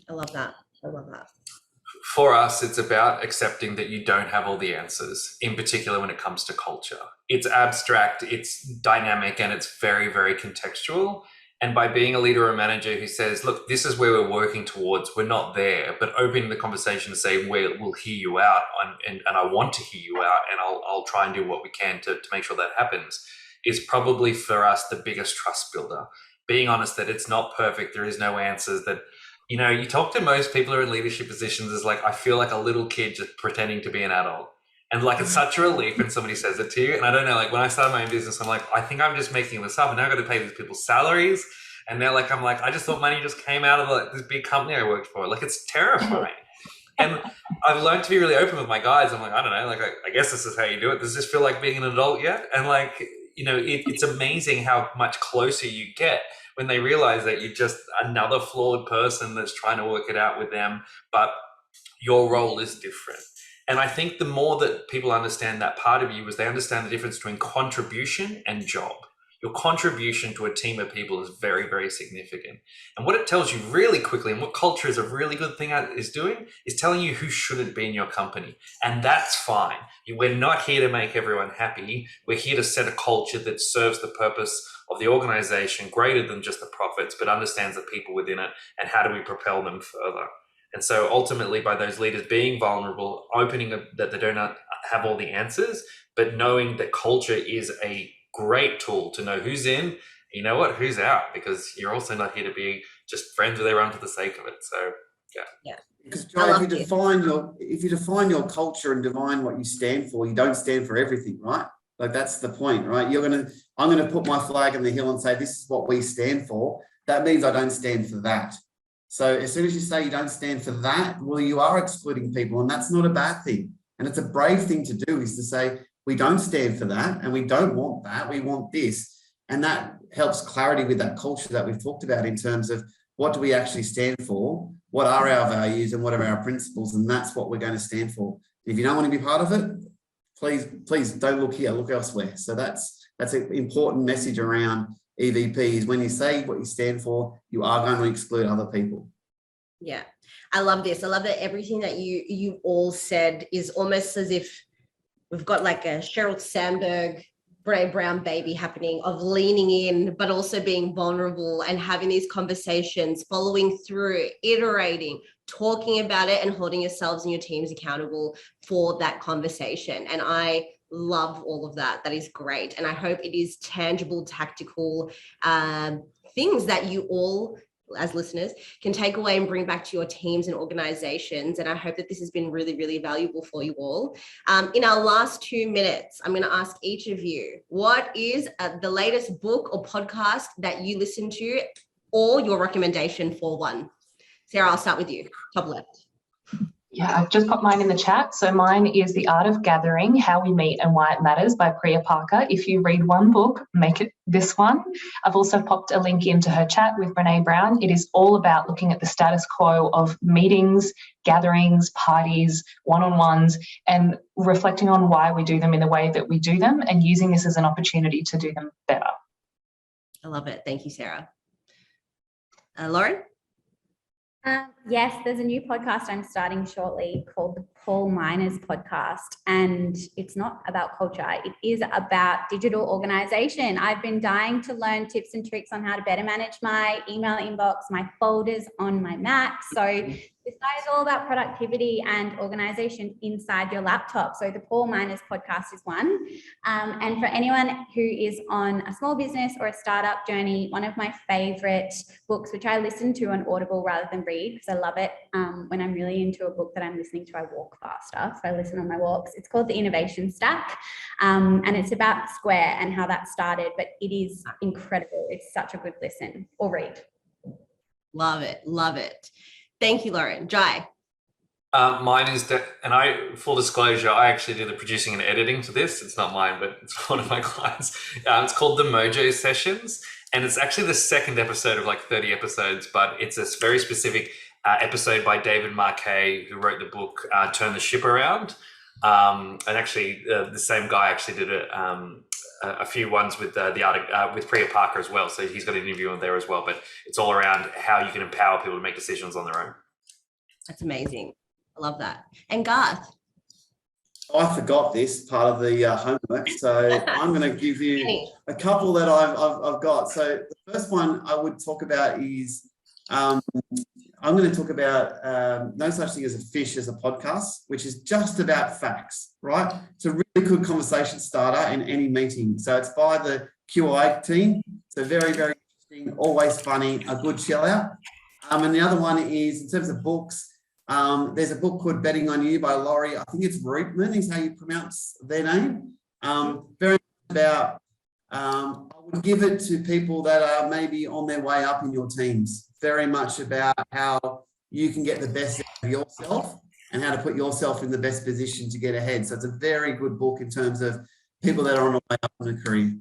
I love that. I love that. For us, it's about accepting that you don't have all the answers, in particular when it comes to culture. It's abstract, it's dynamic, and it's very, very contextual. And by being a leader or a manager who says, look, this is where we're working towards, we're not there, but opening the conversation to say, we'll hear you out, and I want to hear you out, and I'll try and do what we can to make sure that happens, is probably for us the biggest trust builder. Being honest that it's not perfect, there is no answers, that, you know, you talk to most people who are in leadership positions, is like, I feel like a little kid just pretending to be an adult. And like, it's such a relief when somebody says it to you. And I don't know, like when I started my own business, I'm like, I think I'm just making this up, and now I've got to pay these people salaries. And they're like, I'm like, I just thought money just came out of like this big company I worked for. Like, it's terrifying. And I've learned to be really open with my guys. I'm like, I don't know, like, I guess this is how you do it. Does this feel like being an adult yet? And like, you know, it's amazing how much closer you get when they realize that you're just another flawed person that's trying to work it out with them, but your role is different. And I think the more that people understand that part of you, is they understand the difference between contribution and job. Your contribution to a team of people is very, very significant. And what it tells you really quickly, and what culture is a really good thing at is doing, is telling you who shouldn't be in your company. And that's fine. We're not here to make everyone happy. We're here to set a culture that serves the purpose of the organization greater than just the profits, but understands the people within it, and how do we propel them further. And so ultimately, by those leaders being vulnerable, opening that they don't have all the answers, but knowing that culture is a great tool to know who's in, you know what, who's out, because you're also not here to be just friends with everyone for the sake of it. So yeah. Because Joe, if you define your culture and define what you stand for, you don't stand for everything, right? Like, that's the point, right? I'm gonna put my flag in the hill and say this is what we stand for. That means I don't stand for that. So as soon as you say you don't stand for that, well, you are excluding people, and that's not a bad thing. And it's a brave thing to do, is to say, we don't stand for that, and we don't want that, we want this. And that helps clarity with that culture that we've talked about, in terms of what do we actually stand for, what are our values, and what are our principles, and that's what we're going to stand for. If you don't want to be part of it, please don't look here, look elsewhere. So that's an important message around EVP, is when you say what you stand for, you are going to exclude other people. Yeah, I love this. I love that everything that you all said is almost as if we've got like a Sheryl Sandberg, Brene Brown baby happening, of leaning in, but also being vulnerable and having these conversations, following through, iterating, talking about it, and holding yourselves and your teams accountable for that conversation. And I love all of that. That is great. And I hope it is tangible, tactical things that you all, as listeners, can take away and bring back to your teams and organizations. And I hope that this has been really, really valuable for you all. In our last 2 minutes, I'm going to ask each of you, what is the latest book or podcast that you listen to, or your recommendation for one? Sarah, I'll start with you, top left. Yeah, I've just popped mine in the chat. So mine is The Art of Gathering, How We Meet and Why It Matters by Priya Parker. If you read one book, make it this one. I've also popped a link into her chat with Brene Brown. It is all about looking at the status quo of meetings, gatherings, parties, one-on-ones, and reflecting on why we do them in the way that we do them, and using this as an opportunity to do them better. I love it. Thank you, Sarah. Lauren? Yes, there's a new podcast I'm starting shortly called the Paul Miners Podcast, and it's not about culture. It is about digital organization. I've been dying to learn tips and tricks on how to better manage my email inbox, my folders on my Mac. So This guy is all about productivity and organization inside your laptop. So the Poor Miners podcast is one. And for anyone who is on a small business or a startup journey, one of my favorite books, which I listen to on Audible rather than read, because I love it. When I'm really into a book that I'm listening to, I walk faster. So I listen on my walks. It's called The Innovation Stack. And it's about Square and how that started, but it is incredible. It's such a good listen or read. Love it. Love it. Thank you, Lauren. Jai. Mine is full disclosure, I actually do the producing and editing to this. It's not mine, but it's one of my clients. It's called the Mojo Sessions. And it's actually the second episode of like 30 episodes, but it's a very specific episode by David Marquet, who wrote the book, Turn the Ship Around. And actually the same guy actually did a few ones with with Priya Parker as well. So he's got an interview on there as well, but it's all around how you can empower people to make decisions on their own. That's amazing. I love that. And Garth. I forgot this part of the homework, so I'm going to give you a couple that I've got. So the first one I would talk about is I'm going to talk about No Such Thing as a Fish as a podcast, which is just about facts, right? It's a really good conversation starter in any meeting. So it's by the QI team. So very, very interesting, always funny, a good chill out. And the other one is, in terms of books, there's a book called Betting on You by Laurie. I think it's Rootman is how you pronounce their name. Very much about, I would give it to people that are maybe on their way up in your teams. Very much about how you can get the best out of yourself and how to put yourself in the best position to get ahead. So it's a very good book in terms of people that are on the way up in a career.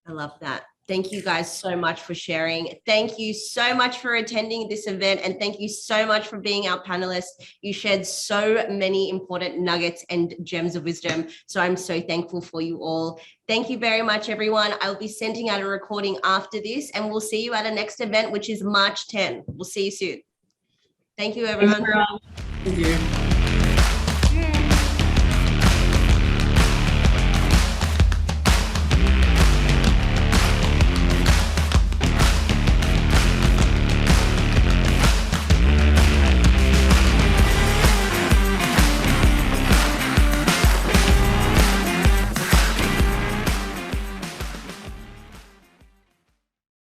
I love that. Thank you guys so much for sharing. Thank you so much for attending this event, and thank you so much for being our panelists. You shared so many important nuggets and gems of wisdom. So I'm so thankful for you all. Thank you very much, everyone. I'll be sending out a recording after this, and we'll see you at our next event, which is March 10. We'll see you soon. Thank you, everyone. Thank you.